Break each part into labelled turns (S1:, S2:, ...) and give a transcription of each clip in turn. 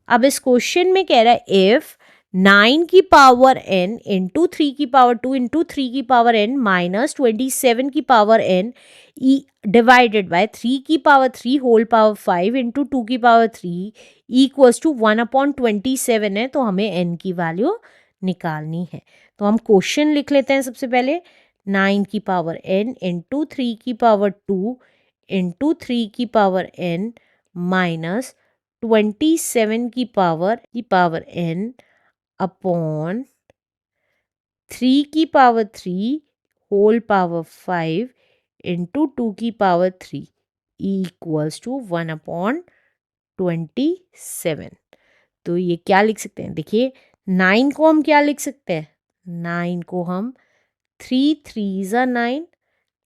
S1: अब इस क्वेश्चन में कह रहा है इफ 9 की पावर n इंटू 3 की पावर 2 इंटू 3 की पावर n माइनस 27 की पावर n डिवाइडेड बाय 3 की पावर 3 होल पावर 5 इंटू 2 की पावर 3 इक्वल्स टू 1/27 है, तो हमें n की वैल्यू निकालनी है। तो हम क्वेश्चन लिख लेते हैं सबसे पहले, 9 की पावर n इंटू 3 की पावर 2 इंटू 3 की पावर n माइनस 27 की पावर n अपॉन 3 की पावर 3 होल पावर 5 इंटू 2 की पावर 3 इक्वल्स टू 1/27। तो ये क्या लिख सकते हैं, देखिए 9 को हम क्या लिख सकते हैं, 9 को हम 3 3 ज़ा 9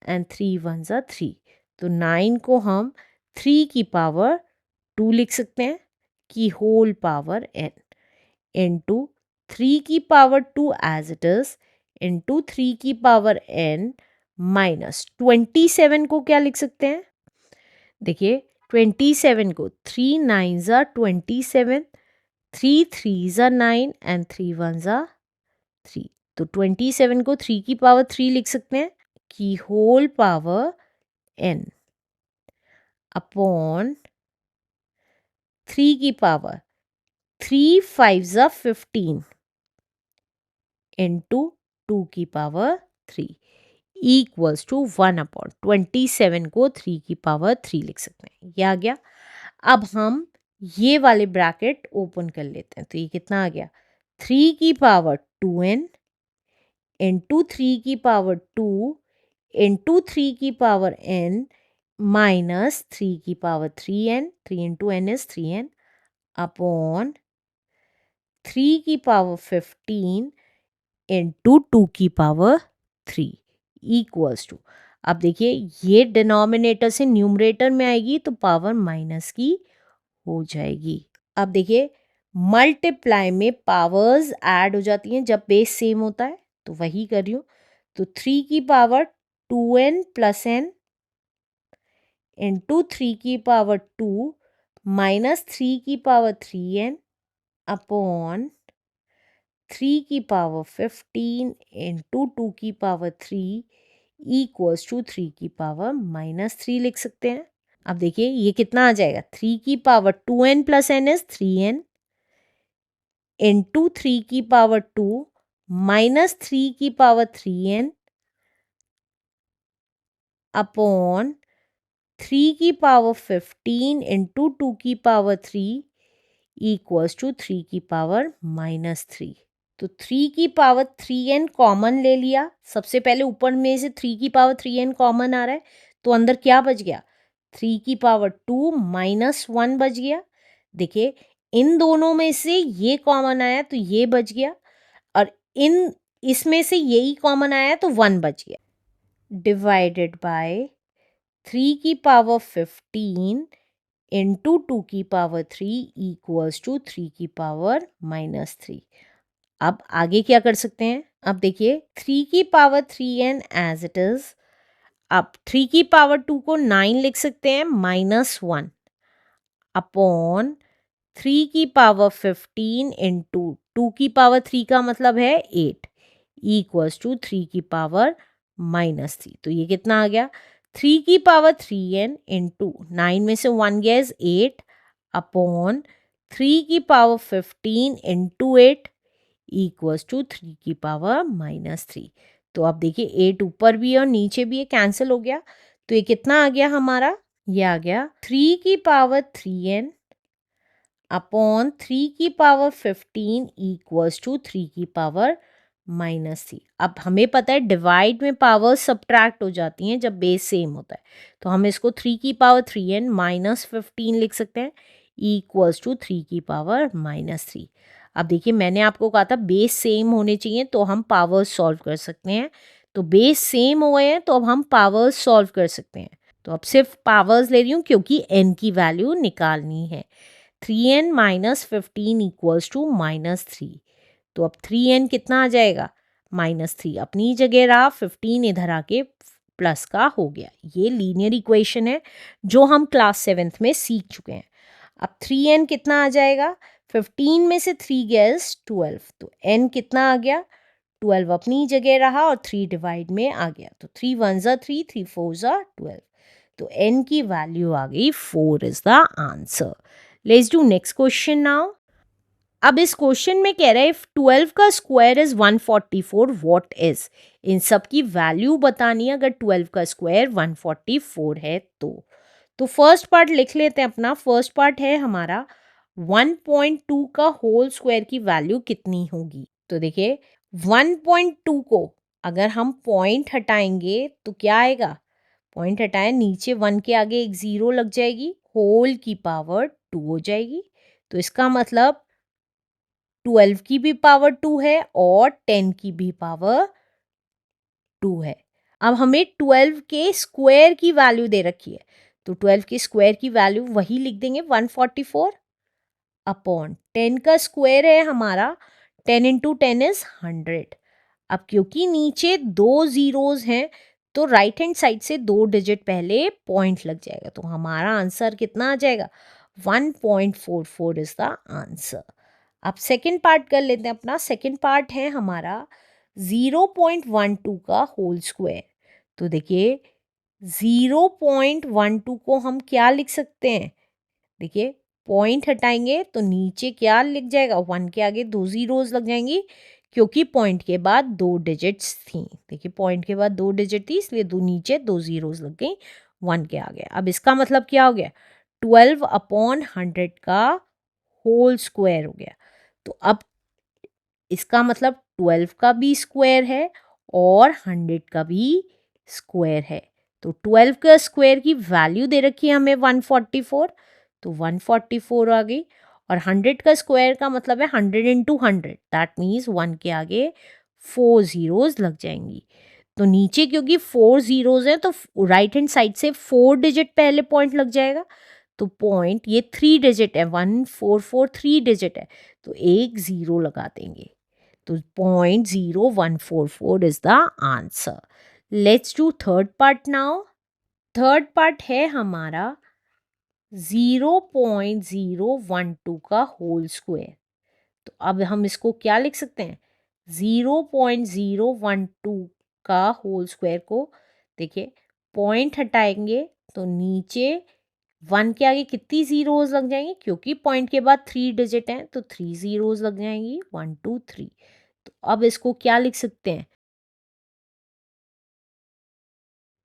S1: एंड 3 1 ज़ा 3, तो 9 को हम 3 की पावर 2 लिख सकते हैं की होल पावर n इंटू 3 की power 2 as it is into 3 की पावर n माइनस 27 को क्या लिख सकते हैं, देखिए 27 को 3 9 ज़ा 27, 3 3 ज़ा 9 एंड 3 1 ज़ा 3, तो 27 को 3 की पावर 3 लिख सकते हैं की होल पावर n अपॉन 3 की पावर 3 5 ज़ा 15 इंटू 2 की पावर 3 इक्वल्स टू 1/27 को 3 की पावर 3 लिख सकते हैं, ये आ गया। अब हम ये वाले ब्रैकेट ओपन कर लेते हैं, तो ये कितना आ गया, 3 की पावर 2n इंटू 3 की पावर 2 इंटू 3 की पावर n माइनस 3 की power 3n, 3 into n is 3n upon 3 की पावर 15 इंटू 2 की पावर 3 इक्वल्स टू, अब देखिए ये डिनोमिनेटर से न्यूमरेटर में आएगी तो पावर माइनस की हो जाएगी। अब देखिए मल्टीप्लाई में पावर्स ऐड हो जाती हैं जब बेस सेम होता है, तो वही कर रही हूँ। तो 3 की power 2n plus n into 3 की पावर 2 माइनस 3 की पावर 3n अपॉन 3 की पावर 15 इंटू 2 की पावर 3 इक्वल्स टू 3 की पावर माइनस 3 लिख सकते हैं। अब देखिए ये कितना आ जाएगा, 3 की power 2n plus n is 3n into 3 की पावर 2 माइनस 3 की पावर 3n अपॉन 3 की पावर 15 इंटू 2 की पावर 3 इक्वल्स टू 3 की पावर माइनस 3। तो 3 की पावर 3n कॉमन ले लिया, सबसे पहले ऊपर में से 3 की पावर 3n कॉमन आ रहा है, तो अंदर क्या बच गया, 3 की पावर 2 माइनस 1 बच गया। देखिए इन दोनों में से ये कॉमन आया तो ये बच गया, और इसमें से यही कॉमन आया तो 1 बच गया, डिवाइडेड बाय 3 की पावर 15 इंटू 2 की पावर 3 इक्वल्स टू 3 की पावर माइनस 3। अब आगे क्या कर सकते हैं, अब देखिए 3 की power 3n as it is, अब 3 की पावर 2 को 9 लिख सकते हैं माइनस 1 अपॉन 3 की पावर 15 इंटू 2 की पावर 3 का मतलब है 8 इक्वल्स टू 3 की पावर माइनस 3। तो ये कितना आ गया, 3 की पावर 3n इंटू 9 में से 1 गया इज 8 अपॉन 3 की पावर 15 इंटू 8 इक्वल्स टू 3 की पावर माइनस 3। तो अब देखिए 8 ऊपर भी है और नीचे भी है, कैंसिल हो गया, तो ये कितना आ गया हमारा, ये आ गया 3 की पावर 3n अपॉन 3 की पावर 15 इक्वल्स टू 3 की पावर माइनस 3। अब हमें पता है डिवाइड में पावर सब्ट्रैक्ट हो जाती हैं जब बेस सेम होता है, तो हम इसको 3 की पावर 3n माइनस 15 लिख सकते हैं इक्वल्स टू 3 की पावर माइनस 3। अब देखिए मैंने आपको कहा था बेस सेम होने चाहिए तो हम पावर सॉल्व कर सकते हैं, तो बेस सेम हुए हैं तो अब हम पावर सॉल्व कर सकते हैं। तो अब सिर्फ पावर्स ले रही हूँ क्योंकि n की वैल्यू निकालनी है। 3n minus 15 equals to minus 3, तो अब 3n कितना आ जाएगा, माइनस 3 अपनी जगह रहा, 15 इधर आके प्लस का हो गया। ये लीनियर इक्वेशन है जो हम क्लास 7th में सीख चुके हैं। अब 3n कितना आ जाएगा, 15 में से 3 गया 12, तो n कितना आ गया? 12 अपनी जगह रहा और 3 डिवाइड में आ गया, तो 3 1 ज़ा 3, 3 4 ज़ा 12, तो n की वैल्यू आ गई 4 is the answer. Let's do next question now. अब इस क्वेश्चन में कह रहा है इफ 12 का स्क्वायर इज 144 व्हाट इज। इन सब की वैल्यू बतानी है अगर 12 का स्क्वायर 144 है तो फर्स्ट पार्ट लिख लेते हैं अपना। फर्स्ट पार्ट है हमारा 1.2 का होल स्क्वायर की वैल्यू कितनी होगी। तो देखिए 1.2 को अगर हम पॉइंट हटाएंगे तो क्या आएगा? पॉइंट हटाएं, नीचे 1 के आगे एक ज़ीरो लग जाएगी, होल की पावर 2 हो जाएगी। तो इसका मतलब 12 की भी पावर 2 है और 10 की भी पावर 2 है। अब हमें 12 के स्क्वायर की वैल्यू दे रखी है, तो 12 के स्क्वायर की वैल्यू वही लिख देंगे 144 अपॉन 10 का स्क्वायर है हमारा 10 इंटू 10 इज 100। अब क्योंकि नीचे दो जीरोज हैं तो राइट हैंड साइड से 2 डिजिट पहले पॉइंट लग जाएगा, तो हमारा आंसर कितना आ जाएगा? 1.44 इज द आंसर। अब सेकंड पार्ट कर लेते हैं अपना। सेकंड पार्ट है हमारा 0.12 का होल स्क्वायर। तो देखिए 0.12 को हम क्या लिख सकते हैं? देखिए पॉइंट हटाएंगे तो नीचे क्या लिख जाएगा? 1 के आगे 2 जीरोज लग जाएंगी क्योंकि पॉइंट के बाद 2 डिजिट्स थी। देखिए पॉइंट के बाद 2 डिजिट थी इसलिए दो नीचे 2 जीरोज लग गई 1 के आगे। अब इसका मतलब क्या हो गया? 12 अपॉन 100 का होल स्क्वायर हो गया। तो अब इसका मतलब 12 का भी स्क्वायर है और 100 का भी स्क्वायर है। तो 12 का स्क्वायर की वैल्यू दे रखी है हमें 144, तो 144 आ गई। और 100 का स्क्वायर का मतलब है 100 इंटू 100, दैट मीन्स 1 के आगे 4 जीरोज लग जाएंगी। तो नीचे क्योंकि 4 जीरोज हैं तो राइट हैंड साइड से 4 डिजिट पहले पॉइंट लग जाएगा। तो पॉइंट ये 3 डिजिट है, 144 3 डिजिट है, तो एक ज़ीरो लगा देंगे। तो 0.0144 is the answer. Let's do third part now. Third part है हमारा 0.012 का होल स्क्वायर। तो अब हम इसको क्या लिख सकते हैं? 0.012 का होल स्क्वायर को देखिए पॉइंट हटाएंगे तो नीचे 1 के आगे कितनी जीरोज लग जाएंगी? क्योंकि पॉइंट के बाद 3 डिजिट हैं तो 3 जीरोज लग जाएंगी, 1 2 3। तो अब इसको क्या लिख सकते हैं?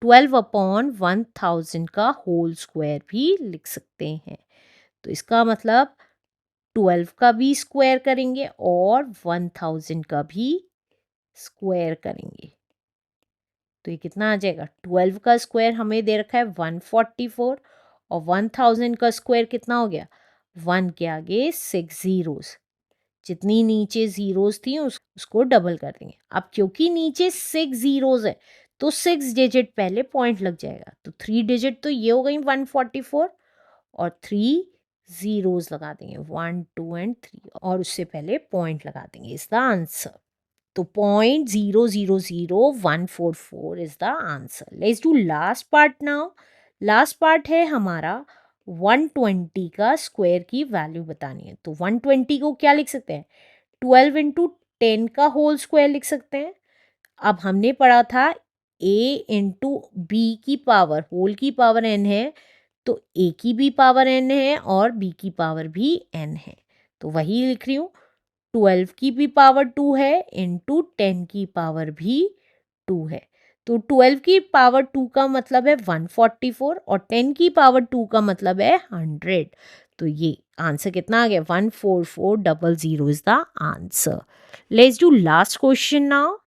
S1: 12 अपॉन 1000 का होल स्क्वायर भी लिख सकते हैं। तो इसका मतलब 12 का भी स्क्वायर करेंगे और 1000 का भी स्क्वायर करेंगे। तो ये कितना आ जाएगा? 12 का स्क्वायर हमें दे रखा है 144 और 1000 का स्क्वायर कितना हो गया? 1 के आगे 6 जीरोज, जितनी नीचे जीरोज थी उसको डबल कर देंगे। अब क्योंकि नीचे 6 जीरोज है तो 6 डिजिट पहले पॉइंट लग जाएगा, तो 3 डिजिट तो ये हो गई 144 और 3 जीरोज लगा देंगे 1 2 एंड 3 और उससे पहले पॉइंट लगा देंगे इज द आंसर। तो 0.000144 is the answer. Let's do last part now. Last part है हमारा 120 का स्क्वायर की वैल्यू बतानी है। तो 120 को क्या लिख सकते हैं? 12 इंटू 10 का होल स्क्वायर लिख सकते हैं। अब हमने पढ़ा था a इंटू बी की पावर, होल की पावर n है, तो a की भी पावर n है और b की पावर भी n है। तो वही लिख रही हूँ, 12 की भी पावर 2 है इंटू 10 की पावर भी 2 है। तो 12 की पावर 2 का मतलब है 144 और 10 की पावर 2 का मतलब है 100। तो ये आंसर कितना आ गया? 14400 is the answer. Let's do last question now.